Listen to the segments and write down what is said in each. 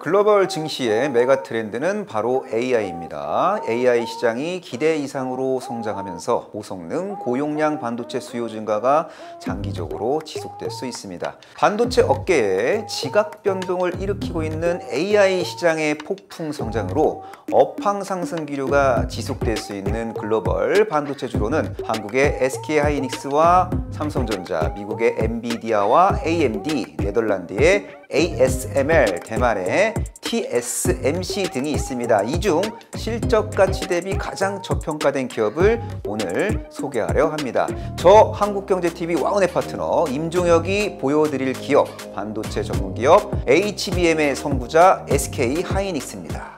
글로벌 증시의 메가 트렌드는 바로 AI입니다. AI 시장이 기대 이상으로 성장하면서 고성능, 고용량 반도체 수요 증가가 장기적으로 지속될 수 있습니다. 반도체 업계에 지각 변동을 일으키고 있는 AI 시장의 폭풍 성장으로 업황 상승 기류가 지속될 수 있는 글로벌 반도체주로는 한국의 SK하이닉스와 삼성전자, 미국의 엔비디아와 AMD, 네덜란드의 ASML, 대만의 TSMC 등이 있습니다. 이 중 실적 가치 대비 가장 저평가된 기업을 오늘 소개하려 합니다. 저 한국경제TV 와운의 파트너 임종혁이 보여드릴 기업, 반도체 전문기업 HBM의 선구자 SK하이닉스입니다.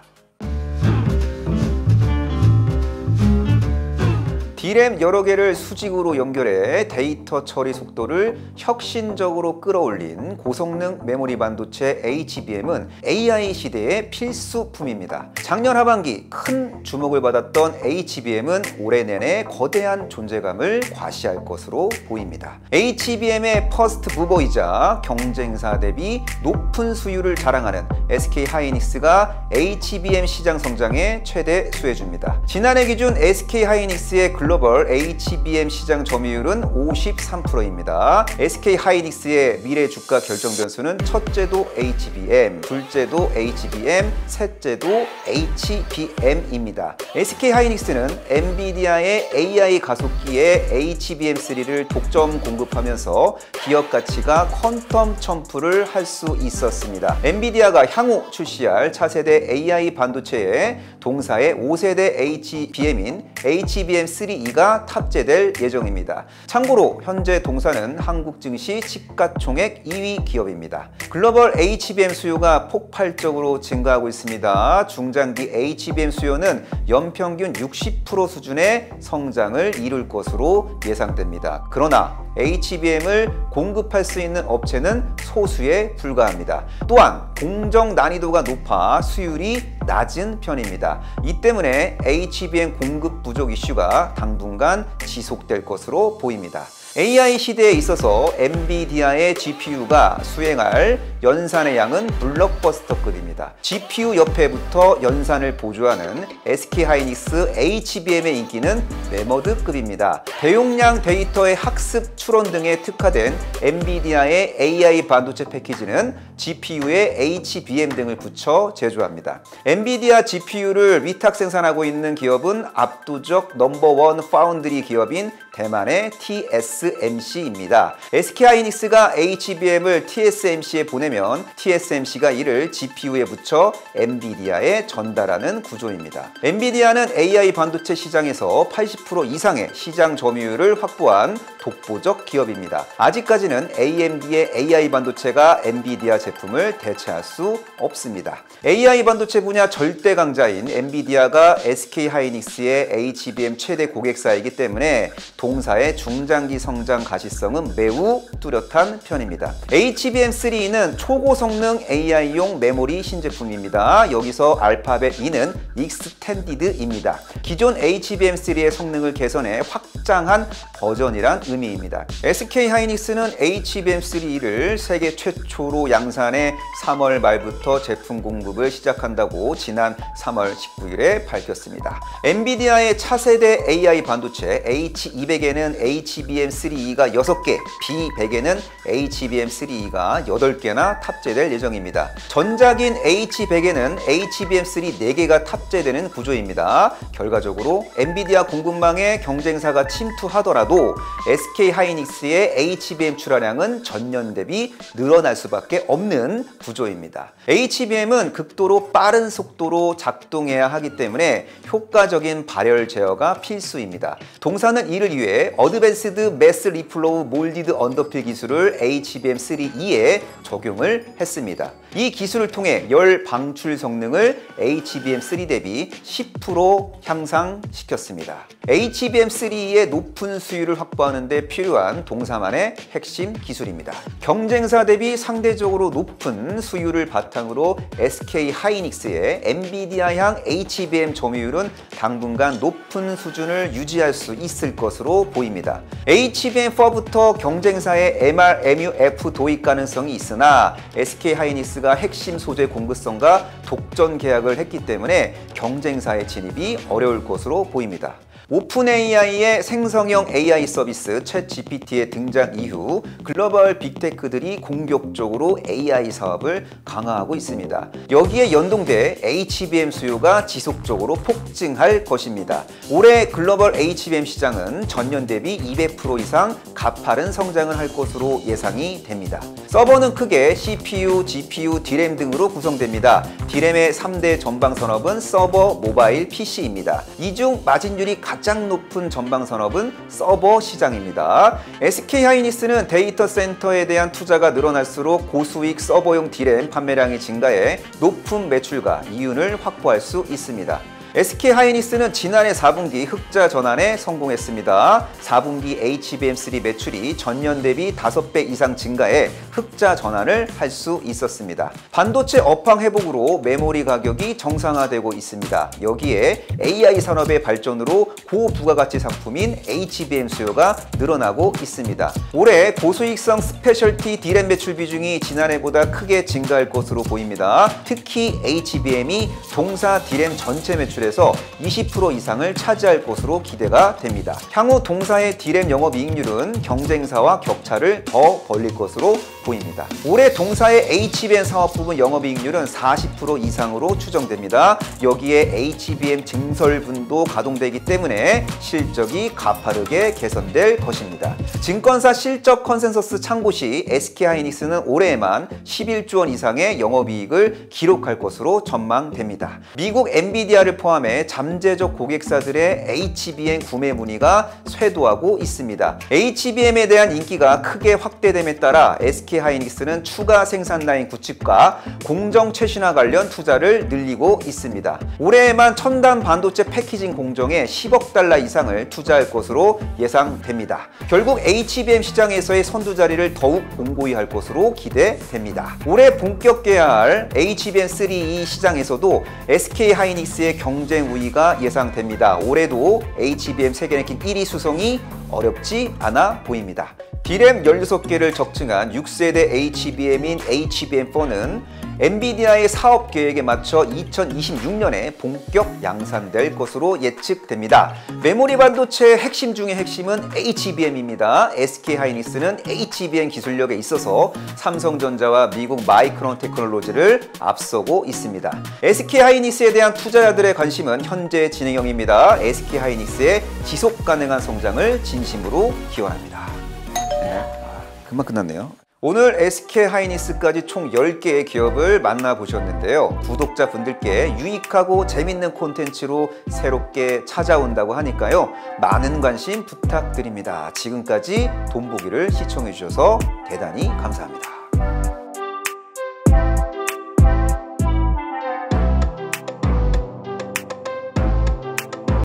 D램 여러 개를 수직으로 연결해 데이터 처리 속도를 혁신적으로 끌어올린 고성능 메모리 반도체 HBM은 AI 시대의 필수품입니다. 작년 하반기 큰 주목을 받았던 HBM은 올해 내내 거대한 존재감을 과시할 것으로 보입니다. HBM의 퍼스트 무버이자 경쟁사 대비 높은 수율을 자랑하는 SK하이닉스가 HBM 시장 성장의 최대 수혜주입니다. 지난해 기준 SK하이닉스의 글로벌 HBM 시장 점유율은 53%입니다. SK하이닉스의 미래 주가 결정 변수는 첫째도 HBM, 둘째도 HBM, 셋째도 HBM입니다. SK하이닉스는 엔비디아의 AI 가속기에 HBM3를 독점 공급하면서 기업 가치가 퀀텀 점프를 할 수 있었습니다. 엔비디아가 향후 출시할 차세대 AI 반도체에 동사의 5세대 HBM인 HBM3E가 탑재될 예정입니다. 참고로 현재 동사는 한국 증시 시가총액 2위 기업입니다. 글로벌 HBM 수요가 폭발적으로 증가하고 있습니다. 중장기 HBM 수요는 연평균 60% 수준의 성장을 이룰 것으로 예상됩니다. 그러나 HBM을 공급할 수 있는 업체는 소수에 불과합니다. 또한 공정 난이도가 높아 수율이 낮은 편입니다. 이 때문에 HBM 공급 부족 이슈가 당분간 지속될 것으로 보입니다. AI 시대에 있어서 엔비디아의 GPU가 수행할 연산의 양은 블록버스터급입니다. GPU 옆에 붙어 연산을 보조하는 SK하이닉스 HBM의 인기는 메머드급입니다. 대용량 데이터의 학습, 추론 등에 특화된 엔비디아의 AI 반도체 패키지는 GPU에 HBM 등을 붙여 제조합니다. 엔비디아 GPU를 위탁 생산하고 있는 기업은 압도적 넘버원 파운드리 기업인 대만의 TSMC입니다. SK하이닉스가 HBM을 TSMC에 보내면 TSMC가 이를 GPU에 붙여 엔비디아에 전달하는 구조입니다. 엔비디아는 AI 반도체 시장에서 80% 이상의 시장 점유율을 확보한 독보적 기업입니다. 아직까지는 AMD의 AI 반도체가 엔비디아 제품을 대체할 수 없습니다. AI 반도체 분야 절대 강자인 엔비디아가 SK하이닉스의 HBM 최대 고객사이기 때문에 동사의 중장기 성장 가시성은 매우 뚜렷한 편입니다. HBM3E는 초고성능 AI용 메모리 신제품입니다. 여기서 알파벳 E는 익스텐디드입니다. 기존 HBM3의 성능을 개선해 확장한 버전이란 의미입니다. SK하이닉스는 HBM3E를 세계 최초로 양산해 3월 말부터 제품 공급을 시작한다고 지난 3월 19일에 밝혔습니다. 엔비디아의 차세대 AI 반도체 H200에는 HBM3E가 6개, B100에는 HBM3E가 8개나 탑재될 예정입니다. 전작인 H100에는 HBM3 4개가 탑재되는 구조입니다. 결과적으로 엔비디아 공급망에 경쟁사가 침투하더라도 SK하이닉스의 HBM 출하량은 전년 대비 늘어날 수밖에 없는 구조입니다. HBM은 극도로 빠른 속도로 작동해야 하기 때문에 효과적인 발열 제어가 필수입니다. 동사는 이를 위해 어드밴스드 매스 리플로우 몰디드 언더필 기술을 HBM3E에 적용을 했습니다. 이 기술을 통해 열 방출 성능을 HBM3 대비 10% 향상시켰습니다. HBM3의 높은 수율을 확보하는 데 필요한 동사만의 핵심 기술입니다. 경쟁사 대비 상대적으로 높은 수율을 바탕으로 SK 하이닉스의 엔비디아향 HBM 점유율은 당분간 높은 수준을 유지할 수 있을 것으로 보입니다. HBM4부터 경쟁사의 MRMUF 도입 가능성이 있으나 SK 하이닉스가 핵심 소재 공급선과 독점 계약을 했기 때문에 경쟁사의 진입이 어려울 것으로 보입니다. 오픈 AI의 생성형 AI 서비스 챗GPT의 등장 이후 글로벌 빅테크들이 공격적으로 AI 사업을 강화하고 있습니다. 여기에 연동돼 HBM 수요가 지속적으로 폭증할 것입니다. 올해 글로벌 HBM 시장은 전년 대비 200% 이상 가파른 성장을 할 것으로 예상이 됩니다. 서버는 크게 CPU, GPU, D램 등으로 구성됩니다. D램의 3대 전방 산업은 서버, 모바일, PC입니다. 이 중 마진율이 가장 높은 전방 산업은 서버 시장입니다. SK 하이닉스는 데이터 센터에 대한 투자가 늘어날수록 고수익 서버용 D램 판매량이 증가해 높은 매출과 이윤을 확보할 수 있습니다. SK 하이닉스는 지난해 4분기 흑자 전환에 성공했습니다. 4분기 HBM3 매출이 전년 대비 5배 이상 증가해 흑자 전환을 할 수 있었습니다. 반도체 업황 회복으로 메모리 가격이 정상화되고 있습니다. 여기에 AI 산업의 발전으로 고부가가치 상품인 HBM 수요가 늘어나고 있습니다. 올해 고수익성 스페셜티 D램 매출 비중이 지난해보다 크게 증가할 것으로 보입니다. 특히 HBM이 동사 D램 전체 매출 에서 20% 이상을 차지할 것으로 기대가 됩니다. 향후 동사의 D램 영업이익률은 경쟁사와 격차를 더 벌릴 것으로 보입니다. 올해 동사의 HBM 사업 부분 영업이익률은 40% 이상으로 추정됩니다. 여기에 HBM 증설분도 가동되기 때문에 실적이 가파르게 개선될 것입니다. 증권사 실적 컨센서스 참고 시 SK 하이닉스는 올해에만 11조 원 이상의 영업이익을 기록할 것으로 전망됩니다. 미국 엔비디아를 포함해 잠재적 고객사들의 HBM 구매 문의가 쇄도하고 있습니다. HBM에 대한 인기가 크게 확대됨에 따라 SK 하이닉스는 추가 생산 라인 구축과 공정 최신화 관련 투자를 늘리고 있습니다. 올해에만 첨단 반도체 패키징 공정에 10억 달러 이상을 투자할 것으로 예상됩니다. 결국 HBM 시장에서의 선두 자리를 더욱 공고히 할 것으로 기대됩니다. 올해 본격 개할 HBM3E 시장에서도 SK 하이닉스의 경쟁 우위가 예상됩니다. 올해도 HBM 세계랭킹 1위 수성이 어렵지 않아 보입니다. D램 16개를 적층한 6세대 HBM인 HBM4는 엔비디아의 사업 계획에 맞춰 2026년에 본격 양산될 것으로 예측됩니다. 메모리 반도체의 핵심 중의 핵심은 HBM입니다. SK 하이닉스는 HBM 기술력에 있어서 삼성전자와 미국 마이크론 테크놀로지를 앞서고 있습니다. SK 하이닉스에 대한 투자자들의 관심은 현재 진행형입니다. SK 하이닉스의 지속 가능한 성장을 진심으로 기원합니다. 금방 끝났네요. 오늘 SK 하이닉스까지 총 10개의 기업을 만나보셨는데요. 구독자분들께 유익하고 재밌는 콘텐츠로 새롭게 찾아온다고 하니까요. 많은 관심 부탁드립니다. 지금까지 돈보기를 시청해주셔서 대단히 감사합니다.